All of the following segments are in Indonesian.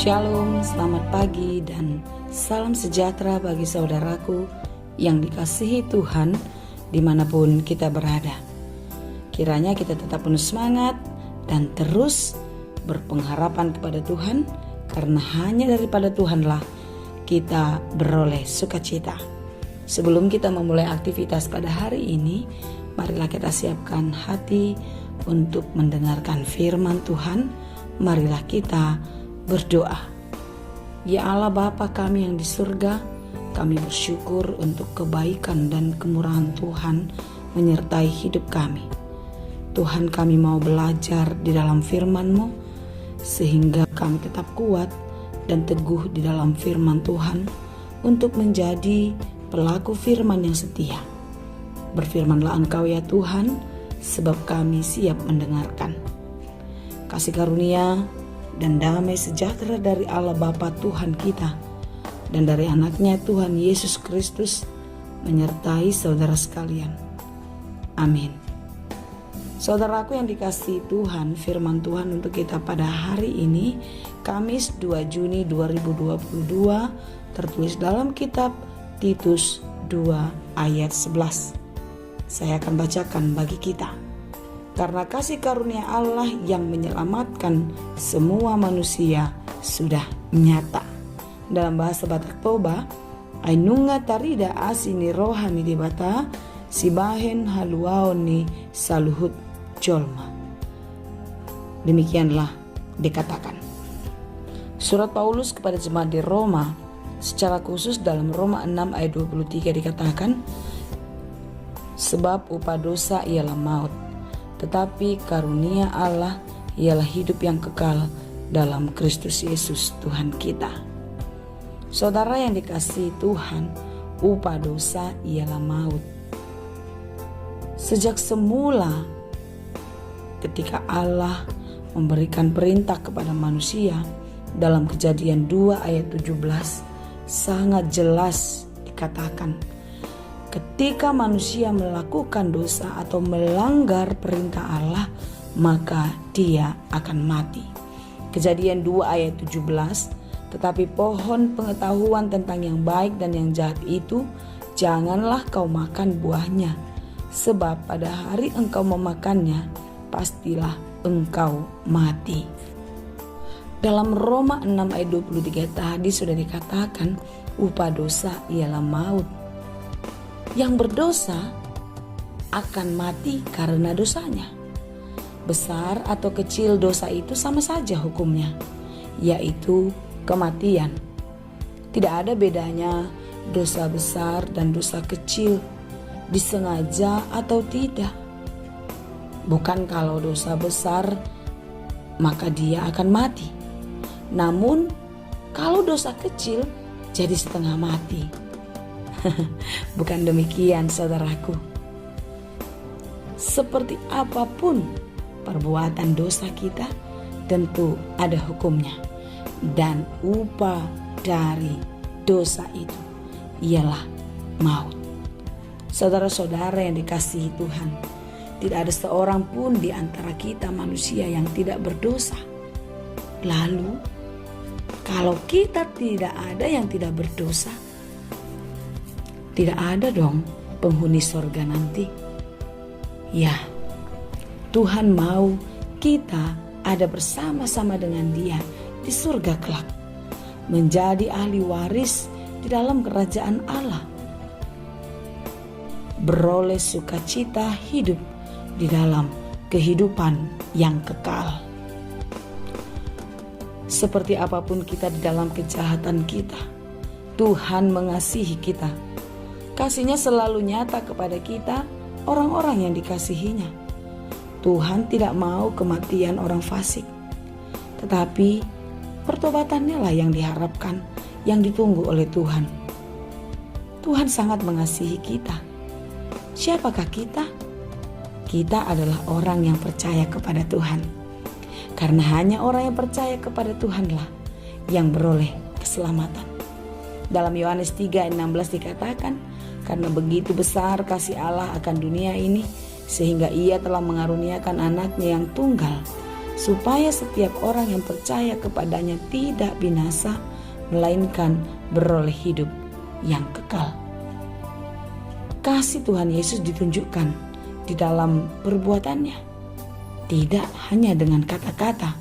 Shalom, selamat pagi dan salam sejahtera bagi saudaraku yang dikasihi Tuhan dimanapun kita berada. Kiranya kita tetap penuh semangat dan terus berpengharapan kepada Tuhan, karena hanya daripada Tuhanlah kita beroleh sukacita. Sebelum kita memulai aktivitas pada hari ini, marilah kita siapkan hati untuk mendengarkan firman Tuhan. Marilah kita berdoa. Ya Allah Bapa kami yang di surga, kami bersyukur untuk kebaikan dan kemurahan Tuhan menyertai hidup kami. Tuhan, kami mau belajar di dalam firman-Mu sehingga kami tetap kuat dan teguh di dalam firman Tuhan untuk menjadi pelaku firman yang setia. Berfirmanlah Engkau ya Tuhan, sebab kami siap mendengarkan. Kasih karunia dan damai sejahtera dari Allah Bapa Tuhan kita dan dari anaknya Tuhan Yesus Kristus menyertai saudara sekalian. Amin. Saudaraku yang dikasihi Tuhan, firman Tuhan untuk kita pada hari ini, Kamis 2 Juni 2022, tertulis dalam kitab Titus 2 ayat 11. Saya akan bacakan bagi kita. Karena kasih karunia Allah yang menyelamatkan semua manusia sudah nyata. Dalam bahasa Batak Toba, ainunga tarida asini rohani dibata sibahen haluaoni saluhut jolma. Demikianlah dikatakan. Surat Paulus kepada jemaat di Roma, secara khusus dalam Roma 6 ayat 23 dikatakan, sebab upah dosa ialah maut, tetapi karunia Allah ialah hidup yang kekal dalam Kristus Yesus Tuhan kita. Saudara yang dikasihi Tuhan, upah dosa ialah maut. Sejak semula ketika Allah memberikan perintah kepada manusia, dalam Kejadian 2 ayat 17 sangat jelas dikatakan, ketika manusia melakukan dosa atau melanggar perintah Allah, maka dia akan mati. Kejadian 2 ayat 17, tetapi pohon pengetahuan tentang yang baik dan yang jahat itu janganlah kau makan buahnya, sebab pada hari engkau memakannya, pastilah engkau mati. Dalam Roma 6 ayat 23 tadi sudah dikatakan, upah dosa ialah maut. Yang berdosa akan mati karena dosanya. Besar atau kecil dosa itu sama saja hukumnya, yaitu kematian. Tidak ada bedanya dosa besar dan dosa kecil, disengaja atau tidak. Bukan kalau dosa besar maka dia akan mati. Namun kalau dosa kecil jadi setengah mati. Bukan demikian saudaraku. Seperti apapun perbuatan dosa kita, tentu ada hukumnya. Dan upah dari dosa itu ialah maut. Saudara-saudara yang dikasihi Tuhan, tidak ada seorang pun di antara kita manusia yang tidak berdosa. Lalu, kalau kita tidak ada yang tidak berdosa, tidak ada dong penghuni sorga nanti. Ya, Tuhan mau kita ada bersama-sama dengan Dia di surga kelak, menjadi ahli waris di dalam kerajaan Allah, beroleh sukacita hidup di dalam kehidupan yang kekal. Seperti apapun kita di dalam kejahatan kita, Tuhan mengasihi kita. Kasih-Nya selalu nyata kepada kita, orang-orang yang dikasihinya. Tuhan tidak mau kematian orang fasik, tetapi pertobatannya lah yang diharapkan, yang ditunggu oleh Tuhan. Tuhan sangat mengasihi kita. Siapakah kita? Kita adalah orang yang percaya kepada Tuhan. Karena hanya orang yang percaya kepada Tuhanlah yang beroleh keselamatan. Dalam Yohanes 3 ayat 16 dikatakan, karena begitu besar kasih Allah akan dunia ini, sehingga Ia telah mengaruniakan anaknya yang tunggal, supaya setiap orang yang percaya kepadanya tidak binasa, melainkan beroleh hidup yang kekal. Kasih Tuhan Yesus ditunjukkan di dalam perbuatannya, tidak hanya dengan kata-kata.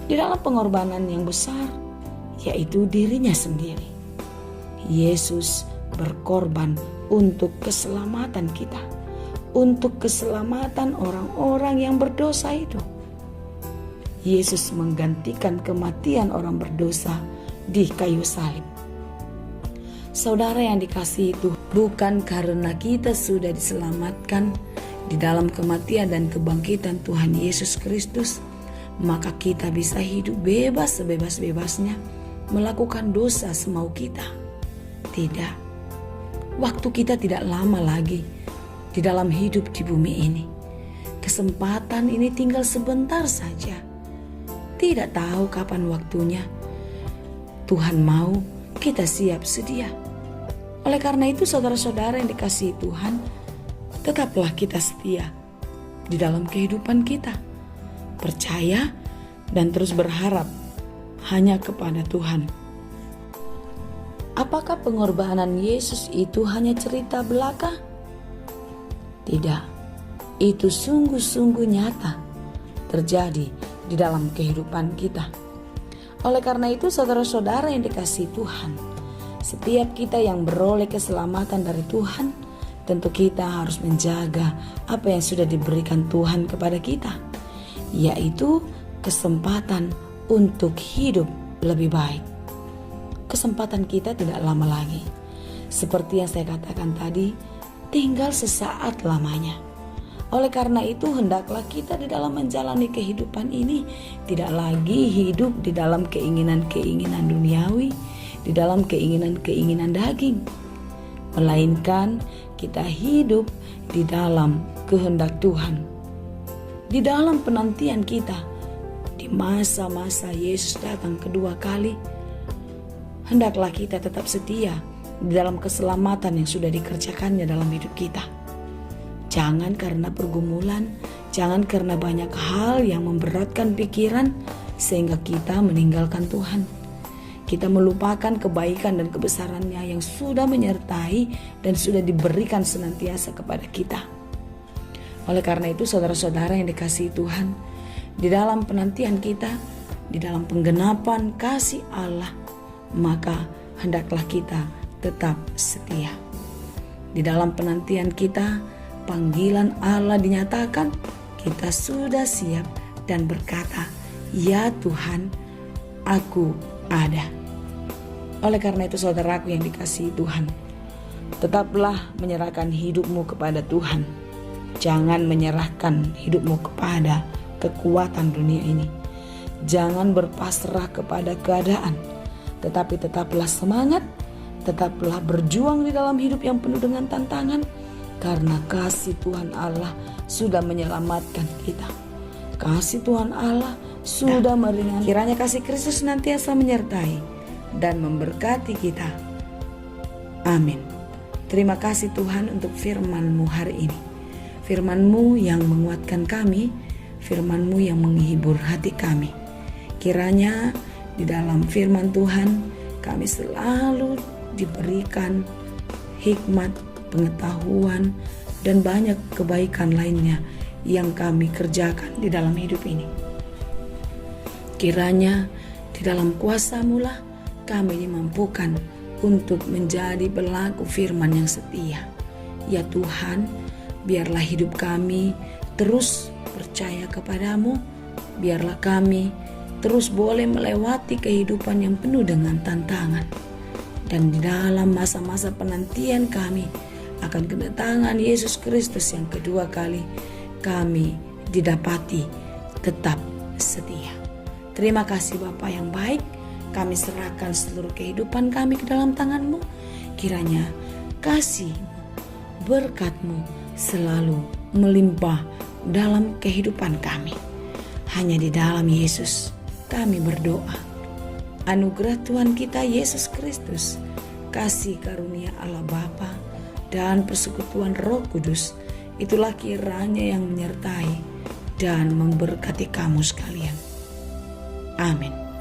Di dalam pengorbanan yang besar, yaitu dirinya sendiri, Yesus berkorban untuk keselamatan kita, untuk keselamatan orang-orang yang berdosa itu. Yesus menggantikan kematian orang berdosa di kayu salib. Saudara yang dikasihi itu, bukan karena kita sudah diselamatkan di dalam kematian dan kebangkitan Tuhan Yesus Kristus, maka kita bisa hidup bebas sebebas-bebasnya melakukan dosa semau kita. Tidak. Waktu kita tidak lama lagi di dalam hidup di bumi ini. Kesempatan ini tinggal sebentar saja. Tidak tahu kapan waktunya. Tuhan mau kita siap sedia. Oleh karena itu, saudara-saudara yang dikasihi Tuhan, tetaplah kita setia di dalam kehidupan kita. Percaya dan terus berharap hanya kepada Tuhan. Apakah pengorbanan Yesus itu hanya cerita belaka? Tidak, itu sungguh-sungguh nyata terjadi di dalam kehidupan kita. Oleh karena itu, saudara-saudara yang dikasihi Tuhan, setiap kita yang beroleh keselamatan dari Tuhan, tentu kita harus menjaga apa yang sudah diberikan Tuhan kepada kita, yaitu kesempatan untuk hidup lebih baik. Kesempatan kita tidak lama lagi. Seperti yang saya katakan tadi, tinggal sesaat lamanya. Oleh karena itu, hendaklah kita di dalam menjalani kehidupan ini tidak lagi hidup di dalam keinginan-keinginan duniawi, di dalam keinginan-keinginan daging, melainkan kita hidup di dalam kehendak Tuhan. Di dalam penantian kita di masa-masa Yesus datang kedua kali, hendaklah kita tetap setia di dalam keselamatan yang sudah dikerjakannya dalam hidup kita. Jangan karena pergumulan, jangan karena banyak hal yang memberatkan pikiran sehingga kita meninggalkan Tuhan. Kita melupakan kebaikan dan kebesarannya yang sudah menyertai dan sudah diberikan senantiasa kepada kita. Oleh karena itu, saudara-saudara yang dikasihi Tuhan, di dalam penantian kita, di dalam penggenapan kasih Allah, maka hendaklah kita tetap setia. Di dalam penantian kita, panggilan Allah dinyatakan, kita sudah siap dan berkata, "Ya Tuhan, aku ada." Oleh karena itu, saudaraku yang dikasihi Tuhan, tetaplah menyerahkan hidupmu kepada Tuhan. Jangan menyerahkan hidupmu kepada kekuatan dunia ini. Jangan berpasrah kepada keadaan, tetapi tetaplah semangat, tetaplah berjuang di dalam hidup yang penuh dengan tantangan, karena kasih Tuhan Allah sudah menyelamatkan kita. Kasih Tuhan Allah sudah meringankan. Kiranya kasih Kristus senantiasa menyertai dan memberkati kita. Amin. Terima kasih Tuhan untuk firman-Mu hari ini. Firman-Mu yang menguatkan kami, firman-Mu yang menghibur hati kami. Kiranya di dalam firman Tuhan kami selalu diberikan hikmat, pengetahuan, dan banyak kebaikan lainnya yang kami kerjakan di dalam hidup ini. Kiranya di dalam kuasa-Mu lah kami dimampukan untuk menjadi pelaku firman yang setia. Ya Tuhan, biarlah hidup kami terus percaya kepadamu, biarlah kami terus boleh melewati kehidupan yang penuh dengan tantangan. Dan di dalam masa-masa penantian kami akan kedatangan Yesus Kristus yang kedua kali, kami didapati tetap setia. Terima kasih Bapa yang baik, kami serahkan seluruh kehidupan kami ke dalam tangan-Mu. Kiranya kasih-Mu, berkat-Mu selalu melimpah dalam kehidupan kami. Hanya di dalam Yesus kami berdoa. Anugerah Tuhan kita Yesus Kristus, kasih karunia Allah Bapa, dan persekutuan Roh Kudus, itulah kiranya yang menyertai dan memberkati kamu sekalian. Amin.